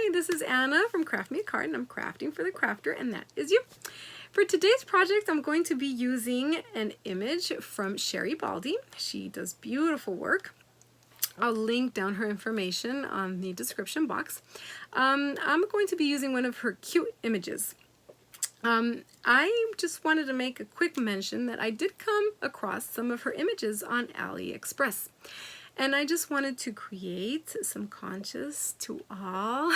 Hi, this is Anna from Craft Me a Card, and I'm crafting for the crafter, and that is you. For today's project, I'm going to be using an image from Sherri Baldy. She does beautiful work. I'll link down her information on the description box. I'm going to be using one of her cute images. I just wanted to make a quick mention that I did come across some of her images on AliExpress. And I just wanted to create some conscious to all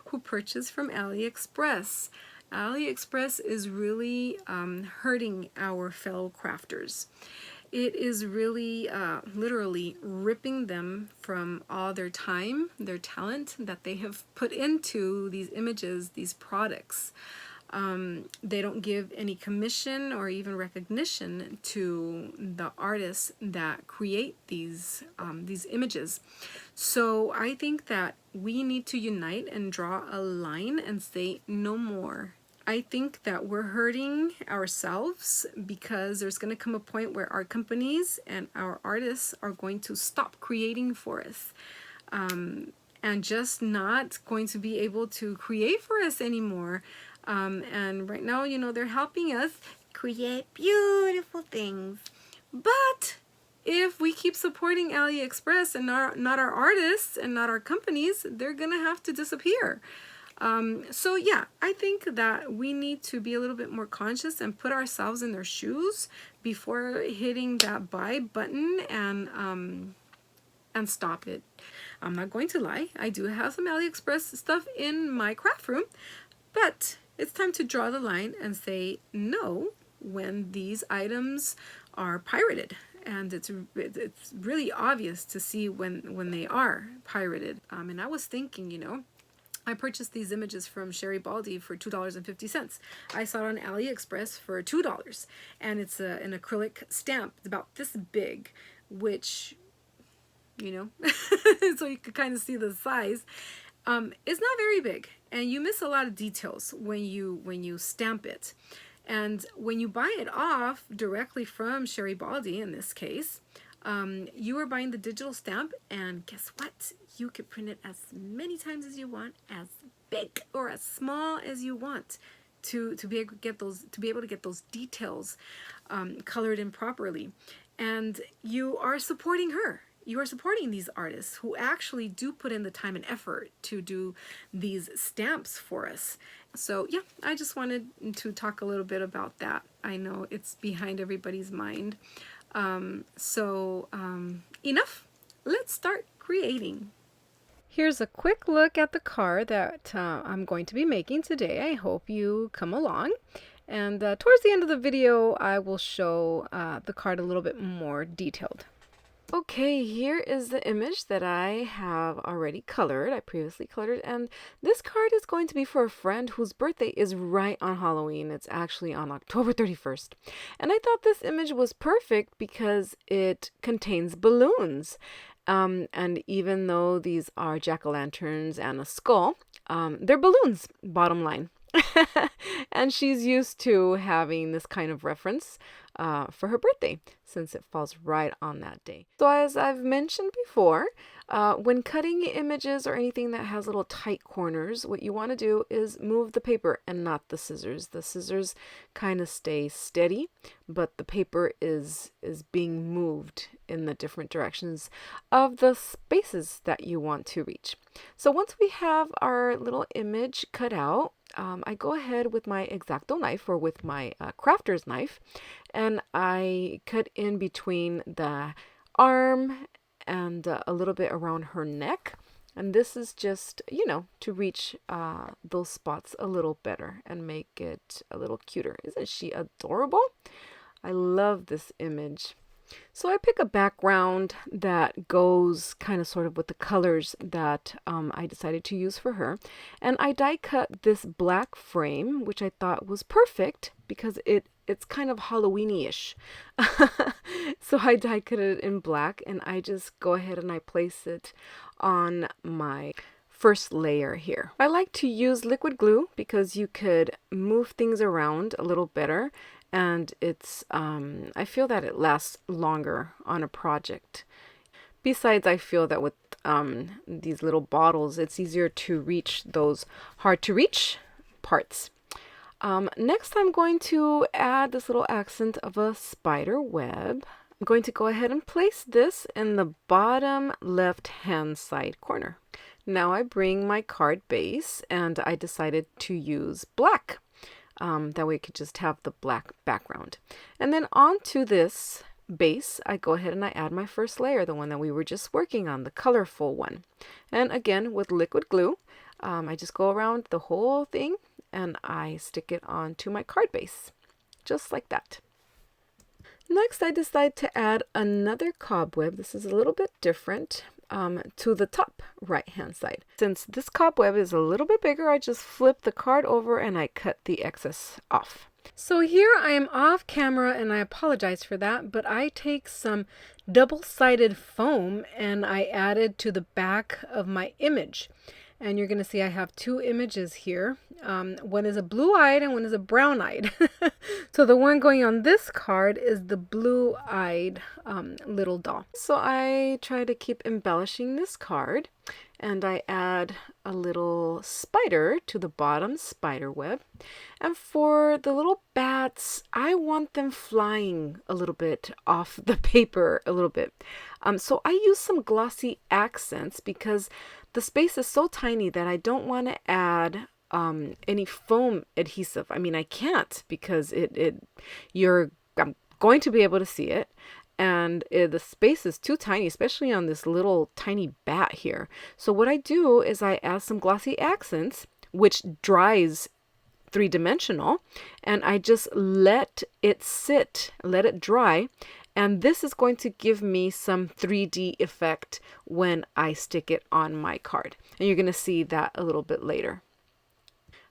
who purchase from AliExpress. AliExpress is really hurting our fellow crafters. It is really literally ripping them from all their time, their talent that they have put into these images, these products. They don't give any commission or even recognition to the artists that create these images. So I think that we need to unite and draw a line and say no more. I think that we're hurting ourselves because there's going to come a point where our companies and our artists are going to stop creating for us. And just not going to be able to create for us anymore. And right now, you know, they're helping us create beautiful things. But if we keep supporting AliExpress and not our artists and not our companies, they're going to have to disappear. So yeah, I think that we need to be a little bit more conscious and put ourselves in their shoes before hitting that buy button and stop it. I'm not going to lie, I do have some AliExpress stuff in my craft room, but it's time to draw the line and say no when these items are pirated. And it's really obvious to see when they are pirated. And I was thinking, you know, I purchased these images from Sherri Baldy for $2.50. I saw it on AliExpress for $2, and it's an acrylic stamp. It's about this big, which, you know, so you could kind of see the size. It's not very big, and you miss a lot of details when you stamp it. And when you buy it off directly from Sherri Baldy, in this case, you are buying the digital stamp, and guess what? You can print it as many times as you want, as big or as small as you want, to be able to get those details colored in properly. And you are supporting her. You are supporting these artists who actually do put in the time and effort to do these stamps for us. So yeah, I just wanted to talk a little bit about that. I know it's behind everybody's mind. Enough. Let's start creating. Here's a quick look at the card that I'm going to be making today. I hope you come along. And towards the end of the video, I will show the card a little bit more detailed. Okay, here is the image that I have already colored. I previously colored, and this card is going to be for a friend whose birthday is right on Halloween. It's actually on October 31st. And I thought this image was perfect because it contains balloons. And even though these are jack-o'-lanterns and a skull, they're balloons, bottom line. And she's used to having this kind of reference for her birthday, since it falls right on that day. So as I've mentioned before, when cutting images or anything that has little tight corners, what you want to do is move the paper and not the scissors. The scissors kind of stay steady, but the paper is being moved in the different directions of the spaces that you want to reach. So once we have our little image cut out, I go ahead with my X-Acto knife, or with my crafter's knife, and I cut in between the arm and a little bit around her neck. And this is just, you know, to reach those spots a little better and make it a little cuter. Isn't she adorable? I love this image. So I pick a background that goes kind of sort of with the colors that I decided to use for her. And I die cut this black frame, which I thought was perfect because it's kind of Halloween-ish. So I die cut it in black, and I just go ahead and I place it on my first layer here. I like to use liquid glue because you could move things around a little better, and it's I feel that it lasts longer on a project. Besides, I feel that with these little bottles, it's easier to reach those hard to reach parts. Next, I'm going to add this little accent of a spider web. I'm going to go ahead and place this in the bottom left-hand side corner. Now I bring my card base and I decided to use black. That way I could just have the black background. And then onto this base, I go ahead and I add my first layer, the one that we were just working on, the colorful one. And again, with liquid glue, I just go around the whole thing and I stick it onto my card base, just like that. Next, I decide to add another cobweb. This is a little bit different, to the top right-hand side. Since this cobweb is a little bit bigger, I just flip the card over and I cut the excess off. So here I am off camera and I apologize for that, but I take some double-sided foam and I add it to the back of my image. And you're going to see I have two images here. One is a blue-eyed and one is a brown-eyed. So the one going on this card is the blue-eyed little doll. So I try to keep embellishing this card and I add a little spider to the bottom spider web. And for the little bats, I want them flying a little bit off the paper a little bit. So I use some glossy accents because the space is so tiny that I don't want to add any foam adhesive. I mean, I can't because I'm going to be able to see it. And the space is too tiny, especially on this little tiny bat here. So what I do is I add some glossy accents, which dries three-dimensional, and I just let it sit, let it dry. And this is going to give me some 3D effect when I stick it on my card. And you're going to see that a little bit later.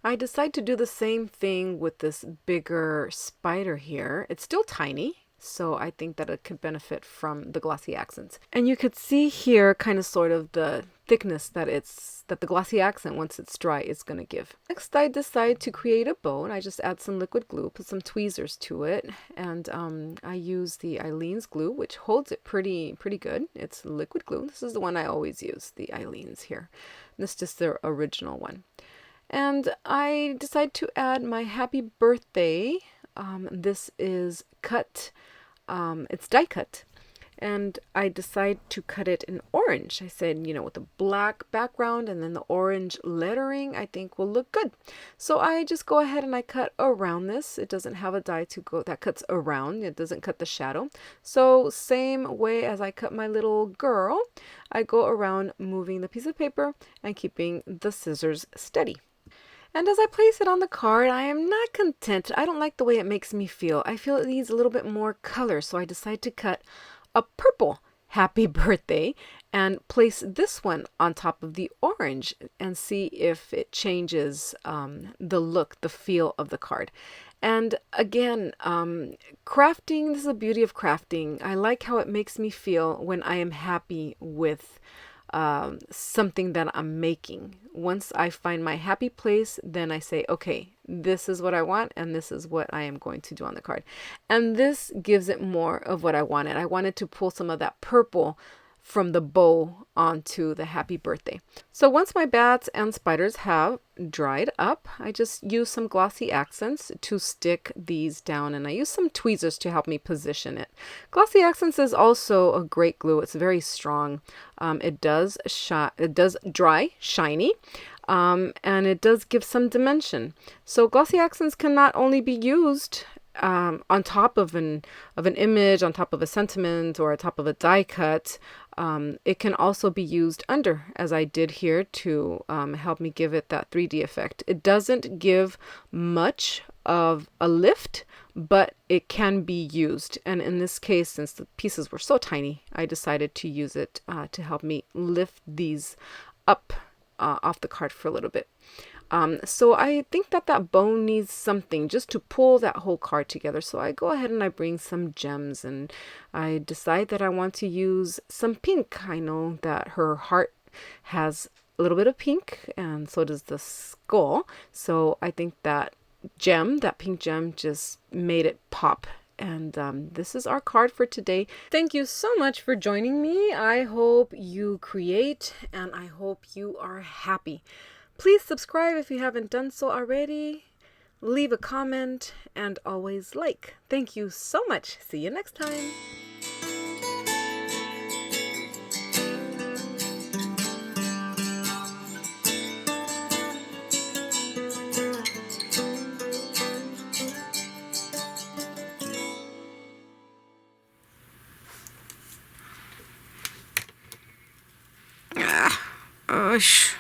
I decide to do the same thing with this bigger spider here. It's still tiny, so I think that it could benefit from the glossy accents. And you could see here kind of sort of the thickness that the glossy accent, once it's dry, is going to give. Next, I decide to create a bow, and I just add some liquid glue, put some tweezers to it, and I use the Aleene's glue, which holds it pretty good. It's liquid glue. This is the one I always use, the Aleene's here. This is just the original one. And I decide to add my happy birthday. This is cut, it's die cut, and I decide to cut it in orange. I said, with the black background and then the orange lettering, I think will look good. So I just go ahead and I cut around this. It doesn't have a die to go that cuts around. It doesn't cut the shadow. So same way as I cut my little girl, I go around moving the piece of paper and keeping the scissors steady. And as I place it on the card, I am not content. I don't like the way it makes me feel. I feel it needs a little bit more color, so I decide to cut a purple happy birthday and place this one on top of the orange and see if it changes the look, the feel of the card. And again, crafting, this is the beauty of crafting. I like how it makes me feel when I am happy with something that I'm making. Once I find my happy place, then I say, okay, this is what I want and this is what I am going to do on the card. And this gives it more of what I wanted. I wanted to pull some of that purple from the bow onto the happy birthday. So once my bats and spiders have dried up, I just use some glossy accents to stick these down, and I use some tweezers to help me position it. Glossy accents is also a great glue. It's very strong. It does dry shiny. And it does give some dimension. So glossy accents can not only be used on top of an image, on top of a sentiment, or on top of a die cut. It can also be used under, as I did here, to help me give it that 3D effect. It doesn't give much of a lift, but it can be used. And in this case, since the pieces were so tiny, I decided to use it to help me lift these up off the card for a little bit. So I think that bow needs something just to pull that whole card together. So I go ahead and I bring some gems, and I decide that I want to use some pink. I know that her heart has a little bit of pink, and so does the skull. So I think that pink gem just made it pop And this is our card for today. Thank you so much for joining me. I hope you create and I hope you are happy. Please subscribe if you haven't done so already. Leave a comment and always like. Thank you so much. See you next time. Ush.